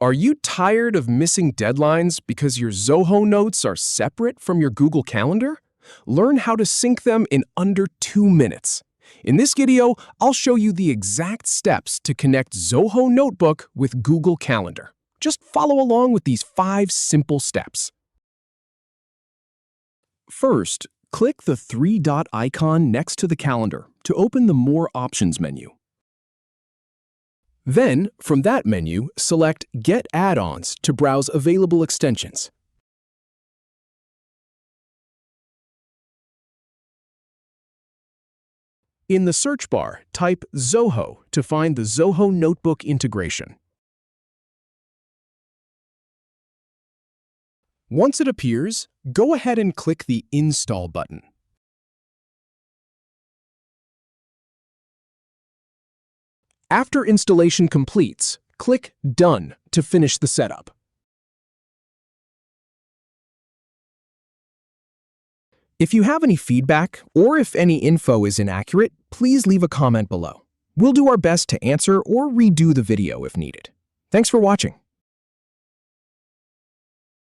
Are you tired of missing deadlines because your Zoho notes are separate from your Google Calendar? Learn how to sync them in under 2 minutes. In this video, I'll show you the exact steps to connect Zoho Notebook with Google Calendar. Just follow along with these 5 simple steps. First, click the 3-dot icon next to the calendar to open the More Options menu. Then, from that menu, select Get Add-ons to browse available extensions. In the search bar, type Zoho to find the Zoho Notebook integration. Once it appears, go ahead and click the Install button. After installation completes, click Done to finish the setup. If you have any feedback or if any info is inaccurate, please leave a comment below. We'll do our best to answer or redo the video if needed. Thanks for watching.